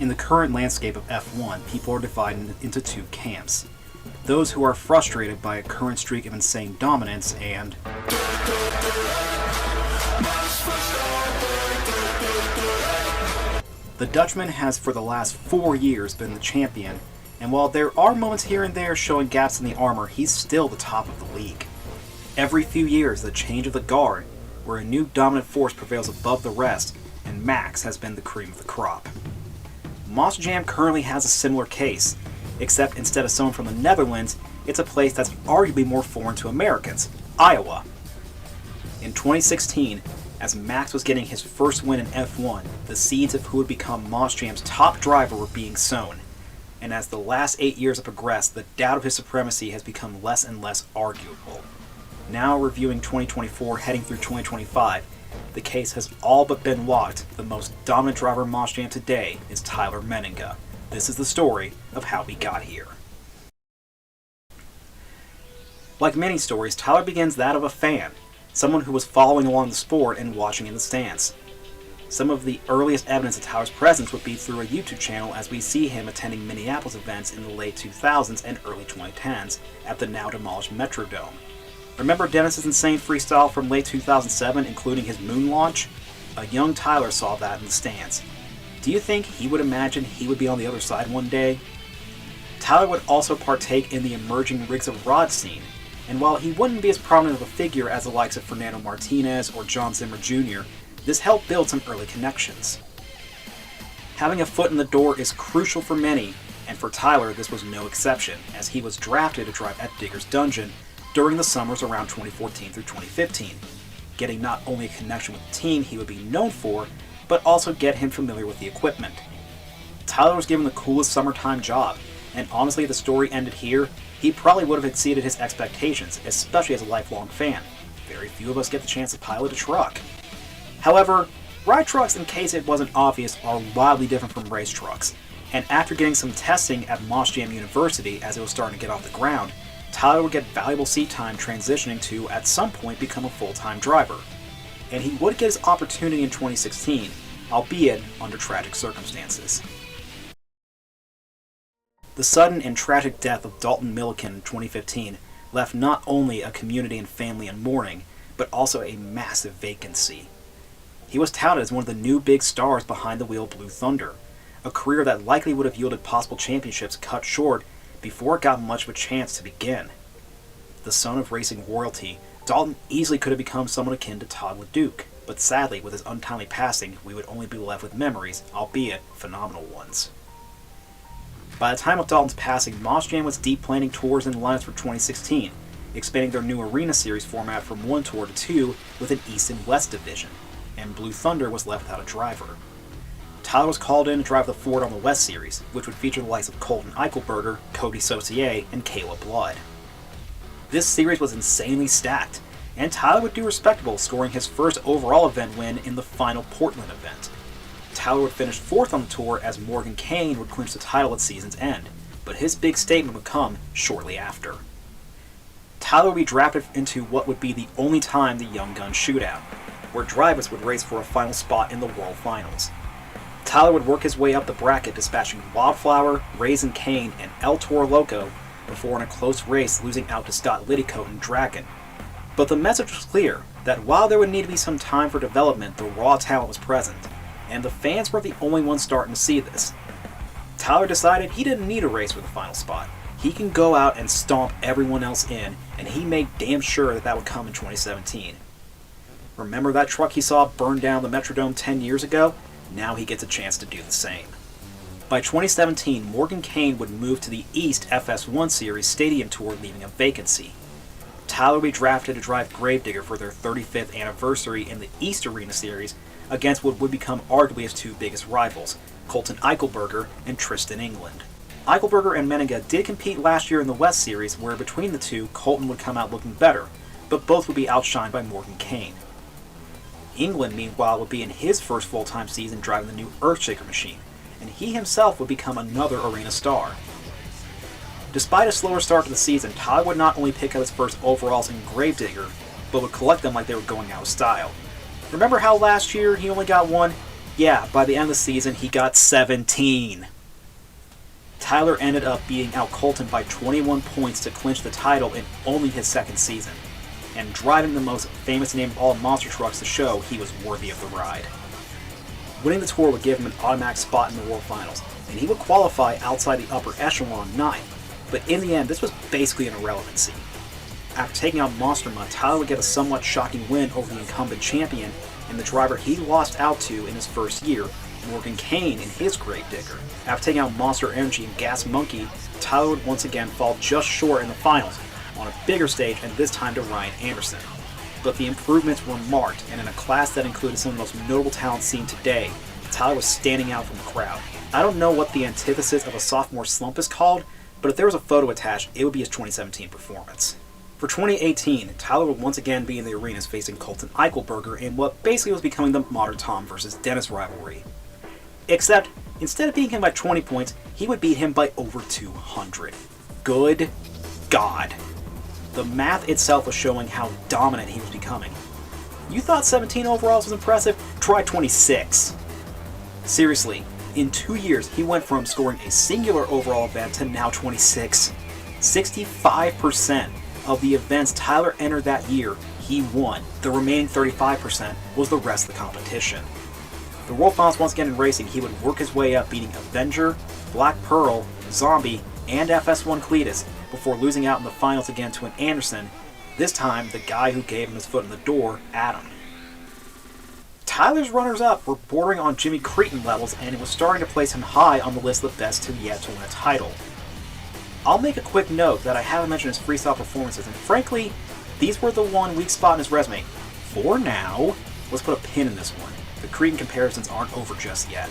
In the current landscape of F1, people are divided into two camps. Those who are frustrated by a current streak of insane dominance and the Dutchman has for the last 4 years been the champion, and while there are moments here and there showing gaps in the armor, he's still the top of the league. Every few years, the change of the guard, where a new dominant force prevails above the rest, and Max has been the cream of the crop. MonsterJam currently has a similar case, except instead of someone from the Netherlands, it's a place that's arguably more foreign to Americans, Iowa. In 2016, as Max was getting his first win in F1, the seeds of who would become MonsterJam's top driver were being sown, and as the last 8 years have progressed, the doubt of his supremacy has become less and less arguable. Now reviewing 2024 heading through 2025, the case has all but been locked. The most dominant driver in MonsterJam today is Tyler Menninga. This is the story of how we got here. Like many stories, Tyler begins that of a fan, someone who was following along the sport and watching in the stands. Some of the earliest evidence of Tyler's presence would be through a YouTube channel, as we see him attending Minneapolis events in the late 2000s and early 2010s at the now demolished Metrodome. Remember Dennis's insane freestyle from late 2007, including his moon launch? A young Tyler saw that in the stands. Do you think he would imagine he would be on the other side one day? Tyler would also partake in the emerging Rigs of Rod scene, and while he wouldn't be as prominent of a figure as the likes of Fernando Martinez or John Zimmer Jr., this helped build some early connections. Having a foot in the door is crucial for many, and for Tyler this was no exception, as he was drafted to drive at Digger's Dungeon during the summers around 2014 through 2015, getting not only a connection with the team he would be known for, but also get him familiar with the equipment. Tyler was given the coolest summertime job, and honestly if the story ended here, he probably would have exceeded his expectations, especially as a lifelong fan. Very few of us get the chance to pilot a truck. However, ride trucks, in case it wasn't obvious, are wildly different from race trucks, and after getting some testing at MonsterJam University as it was starting to get off the ground, Tyler would get valuable seat time transitioning to, at some point, become a full-time driver. And he would get his opportunity in 2016, albeit under tragic circumstances. The sudden and tragic death of Dalton Milliken in 2015 left not only a community and family in mourning, but also a massive vacancy. He was touted as one of the new big stars behind the wheel of Blue Thunder, a career that likely would have yielded possible championships cut short before it got much of a chance to begin. The son of racing royalty, Dalton easily could have become someone akin to Todd LeDuc, but sadly, with his untimely passing, we would only be left with memories, albeit phenomenal ones. By the time of Dalton's passing, MonsterJam was deep planning tours and lineups for 2016, expanding their new Arena Series format from 1 tour to 2 with an East and West division, and Blue Thunder was left without a driver. Tyler was called in to drive the Ford on the West Series, which would feature the likes of Colton Eichelberger, Cody Saucier, and Caleb Blood. This series was insanely stacked, and Tyler would do respectable, scoring his first overall event win in the final Portland event. Tyler would finish 4th on the tour as Morgan Kane would clinch the title at season's end, but his big statement would come shortly after. Tyler would be drafted into what would be the only time the Young Gun Shootout, where drivers would race for a final spot in the World Finals. Tyler would work his way up the bracket, dispatching Wildflower, Raising Cane, and El Toro Loco before in a close race losing out to Scott Liddycote and Dragon. But the message was clear, that while there would need to be some time for development, the raw talent was present, and the fans were the only ones starting to see this. Tyler decided he didn't need a race for the final spot. He can go out and stomp everyone else in, and he made damn sure that would come in 2017. Remember that truck he saw burn down the Metrodome 10 years ago? Now he gets a chance to do the same. By 2017, Morgan Kane would move to the East FS1 Series Stadium Tour, leaving a vacancy. Tyler would be drafted to drive Gravedigger for their 35th anniversary in the East Arena Series against what would become arguably his two biggest rivals, Colton Eichelberger and Tristan England. Eichelberger and Menninga did compete last year in the West Series, where between the two, Colton would come out looking better, but both would be outshined by Morgan Kane. England, meanwhile, would be in his first full-time season driving the new Earthshaker machine, and he himself would become another arena star. Despite a slower start to the season, Tyler would not only pick up his first overalls in Gravedigger, but would collect them like they were going out of style. Remember how last year he only got one? Yeah, by the end of the season, he got 17. Tyler ended up beating out Colton by 21 points to clinch the title in only his second season, and driving the most famous name of all monster trucks to show he was worthy of the ride. Winning the tour would give him an automatic spot in the World Finals, and he would qualify outside the upper echelon 9, but in the end this was basically an irrelevancy. After taking out Monster Mutt, Tyler would get a somewhat shocking win over the incumbent champion and the driver he lost out to in his first year, Morgan Kane in his Gravedigger. After taking out Monster Energy and Gas Monkey, Tyler would once again fall just short in the finals, on a bigger stage and this time to Ryan Anderson. But the improvements were marked, and in a class that included some of the most notable talent seen today, Tyler was standing out from the crowd. I don't know what the antithesis of a sophomore slump is called, but if there was a photo attached, it would be his 2017 performance. For 2018, Tyler would once again be in the arenas facing Colton Eichelberger in what basically was becoming the modern Tom versus Dennis rivalry. Except, instead of beating him by 20 points, he would beat him by over 200. Good God. The math itself was showing how dominant he was becoming. You thought 17 overalls was impressive? Try 26. Seriously, in 2 years he went from scoring a singular overall event to now 26. 65% of the events Tyler entered that year, he won. The remaining 35% was the rest of the competition. The World Finals once again in racing, he would work his way up beating Avenger, Black Pearl, Zombie, and FS1 Cletus, before losing out in the finals again to an Anderson, this time the guy who gave him his foot in the door, Adam. Tyler's runners-up were bordering on Jimmy Creighton levels, and it was starting to place him high on the list of the best to yet to win a title. I'll make a quick note that I haven't mentioned his freestyle performances, and frankly, these were the one weak spot in his resume. For now, let's put a pin in this one. The Creighton comparisons aren't over just yet,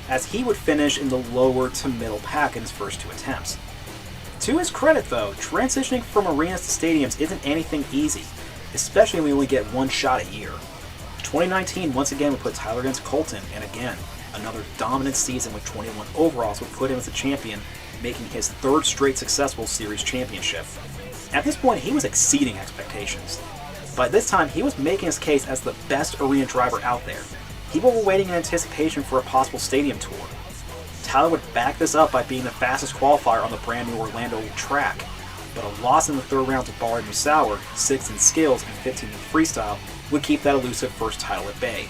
as he would finish in the lower to middle pack in his first 2 attempts. To his credit though, transitioning from arenas to stadiums isn't anything easy, especially when we only get one shot a year. 2019 once again would put Tyler against Colton, and again, another dominant season with 21 overalls would put him as a champion, making his 3rd straight successful series championship. At this point, he was exceeding expectations. By this time, he was making his case as the best arena driver out there. People were waiting in anticipation for a possible stadium tour. Tyler would back this up by being the fastest qualifier on the brand new Orlando track, but a loss in the 3rd round to Barry Musauer, 6th in skills and 15th in freestyle, would keep that elusive first title at bay.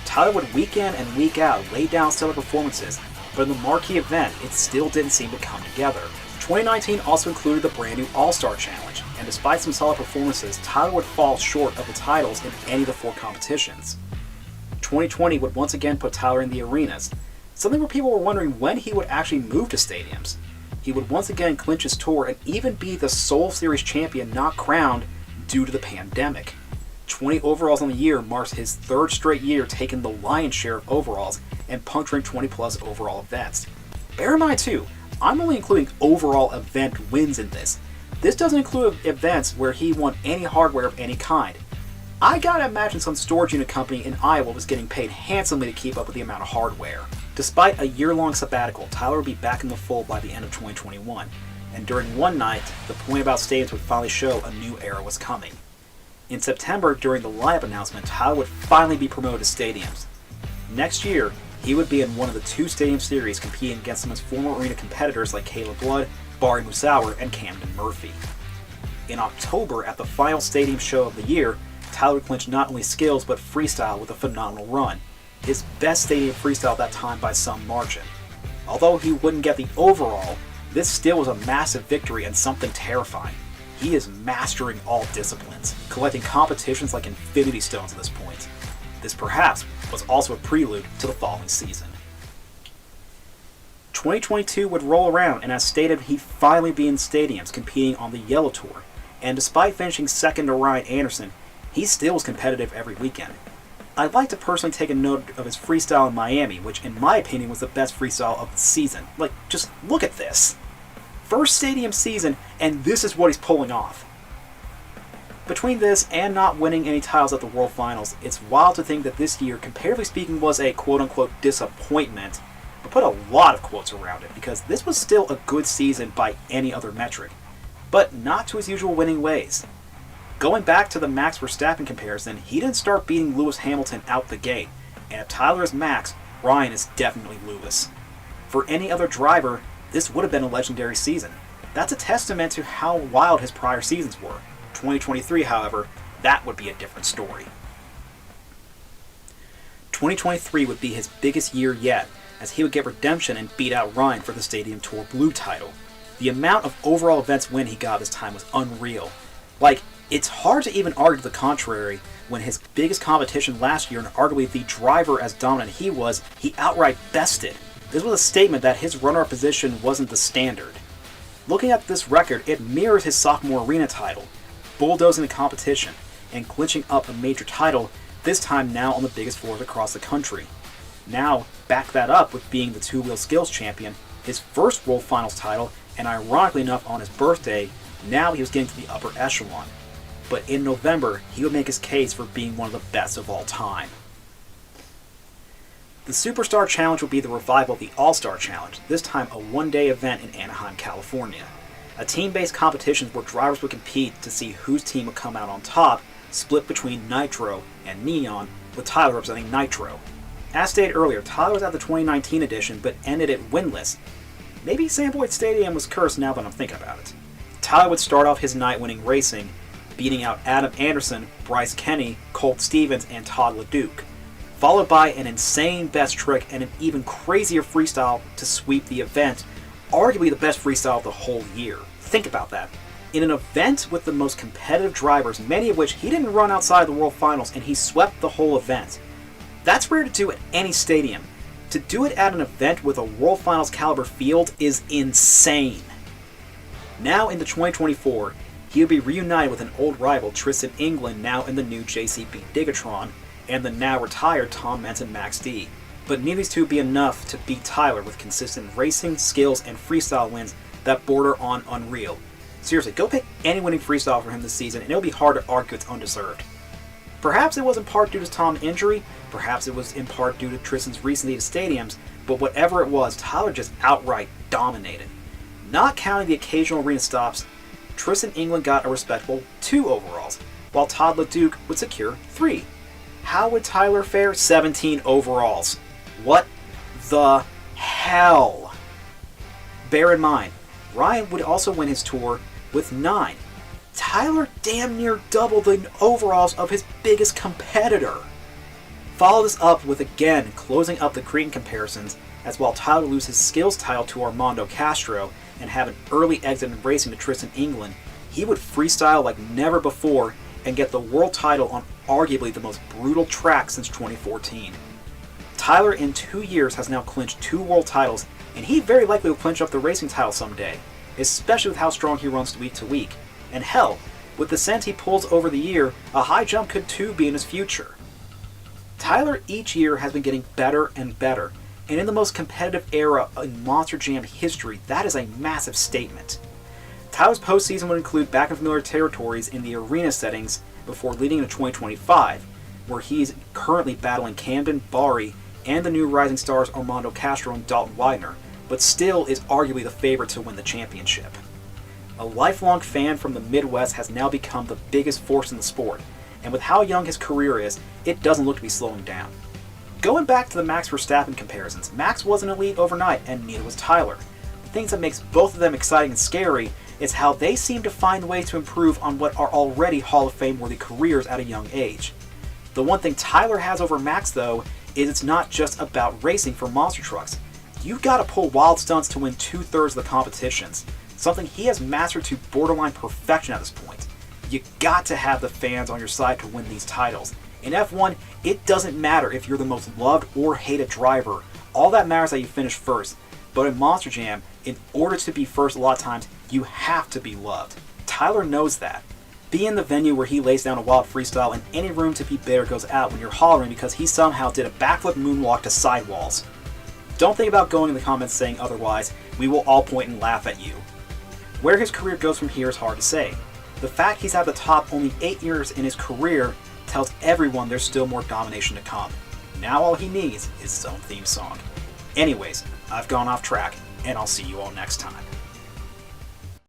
Tyler would week in and week out lay down stellar performances, but in the marquee event, it still didn't seem to come together. 2019 also included the brand new All-Star Challenge, and despite some solid performances, Tyler would fall short of the titles in any of the 4 competitions. 2020 would once again put Tyler in the arenas, something where people were wondering when he would actually move to stadiums. He would once again clinch his tour and even be the sole series champion not crowned due to the pandemic. 20 overalls on the year marks his 3rd straight year taking the lion's share of overalls and puncturing 20 plus overall events. Bear in mind too, I'm only including overall event wins in this. This doesn't include events where he won any hardware of any kind. I gotta imagine some storage unit company in Iowa was getting paid handsomely to keep up with the amount of hardware. Despite a year-long sabbatical, Tyler would be back in the fold by the end of 2021, and during one night, the point about stadiums would finally show a new era was coming. In September, during the lineup announcement, Tyler would finally be promoted to stadiums. Next year, he would be in one of the 2 stadium series competing against some of his former arena competitors like Caleb Blood, Barry Musauer, and Camden Murphy. In October, at the final stadium show of the year, Tyler would clinch not only skills but freestyle with a phenomenal run, his best stadium freestyle at that time by some margin. Although he wouldn't get the overall, this still was a massive victory and something terrifying. He is mastering all disciplines, collecting competitions like Infinity Stones at this point. This perhaps was also a prelude to the following season. 2022 would roll around, and as stated, he'd finally be in stadiums competing on the Yellow Tour, and despite finishing 2nd to Ryan Anderson, he still was competitive every weekend. I'd like to personally take a note of his freestyle in Miami, which in my opinion was the best freestyle of the season. Like, just look at this. First stadium season, and this is what he's pulling off. Between this and not winning any titles at the World Finals, it's wild to think that this year, comparatively speaking, was a quote-unquote disappointment, but put a lot of quotes around it, because this was still a good season by any other metric, but not to his usual winning ways. Going back to the Max Verstappen comparison, he didn't start beating Lewis Hamilton out the gate, And if Tyler is Max, Ryan is definitely Lewis. For any other driver, this would have been a legendary season. That's a testament to how wild his prior seasons were. 2023, however, that would be a different story. 2023 would be his biggest year yet, as he would get redemption and beat out Ryan for the Stadium Tour Blue title. The amount of overall events win he got this time was unreal. It's hard to even argue the contrary when his biggest competition last year, and arguably the driver as dominant he was, he outright bested. This was a statement that his runner-up position wasn't the standard. Looking at this record, it mirrors his sophomore arena title, bulldozing the competition, and clinching up a major title, this time now on the biggest floors across the country. Now, back that up with being the two-wheel skills champion, his first World Finals title, and ironically enough on his birthday, now he was getting to the upper echelon. But in November, he would make his case for being one of the best of all time. The Superstar Challenge will be the revival of the All-Star Challenge, this time a one-day event in Anaheim, California. A team-based competition where drivers would compete to see whose team would come out on top, split between Nitro and Neon, with Tyler representing Nitro. As stated earlier, Tyler was at the 2019 edition, but ended it winless. Maybe Sandboyd Stadium was cursed now that I'm thinking about it. Tyler would start off his night winning racing, beating out Adam Anderson, Bryce Kenny, Colt Stevens, and Todd LeDuc, followed by an insane best trick and an even crazier freestyle to sweep the event, arguably the best freestyle of the whole year. Think about that. In an event with the most competitive drivers, many of which he didn't run outside the World Finals, and he swept the whole event. That's rare to do at any stadium. To do it at an event with a World Finals caliber field is insane. Now into 2024, he will be reunited with an old rival, Tristan England, now in the new JCB Digatron, and the now retired Tom Menton Max D. But neither of these two would be enough to beat Tyler with consistent racing, skills, and freestyle wins that border on unreal. Seriously, go pick any winning freestyle for him this season, and it'll be hard to argue it's undeserved. Perhaps it was in part due to Tom's injury, perhaps it was in part due to Tristan's recently to stadiums, but whatever it was, Tyler just outright dominated. Not counting the occasional arena stops, Tristan England got a respectable 2 overalls, while Todd LeDuc would secure 3. How would Tyler fare? 17 overalls. What the hell? Bear in mind, Ryan would also win his tour with 9. Tyler damn near doubled the overalls of his biggest competitor. Follow this up with again closing up the Cretan comparisons, as while Tyler loses his skills title to Armando Castro and have an early exit in racing to Tristan England, he would freestyle like never before and get the world title on arguably the most brutal track since 2014. Tyler in 2 years has now clinched 2 world titles, and he very likely will clinch up the racing title someday, especially with how strong he runs week to week. And hell, with the scent he pulls over the year, a high jump could too be in his future. Tyler each year has been getting better and better, and in the most competitive era in Monster Jam history, that is a massive statement. Tyler's postseason would include back in familiar territories in the arena settings before leading into 2025, where he's currently battling Camden, Bari, and the new rising stars Armando Castro and Dalton Widener, but still is arguably the favorite to win the championship. A lifelong fan from the Midwest has now become the biggest force in the sport, and with how young his career is, it doesn't look to be slowing down. Going back to the Max Verstappen comparisons, Max wasn't elite overnight, and neither was Tyler. The things that makes both of them exciting and scary is how they seem to find ways to improve on what are already Hall of Fame-worthy careers at a young age. The one thing Tyler has over Max, though, is it's not just about racing for monster trucks. You've got to pull wild stunts to win 2/3 of the competitions, something he has mastered to borderline perfection at this point. You got to have the fans on your side to win these titles. In F1, it doesn't matter if you're the most loved or hated driver. All that matters is that you finish first. But in Monster Jam, in order to be first a lot of times, you have to be loved. Tyler knows that. Be in the venue where he lays down a wild freestyle, and any room to be bitter goes out when you're hollering because he somehow did a backflip moonwalk to sidewalls. Don't think about going in the comments saying otherwise. We will all point and laugh at you. Where his career goes from here is hard to say. The fact he's at the top only 8 years in his career tells everyone there's still more domination to come. Now all he needs is his own theme song. Anyways, I've gone off track, and I'll see you all next time.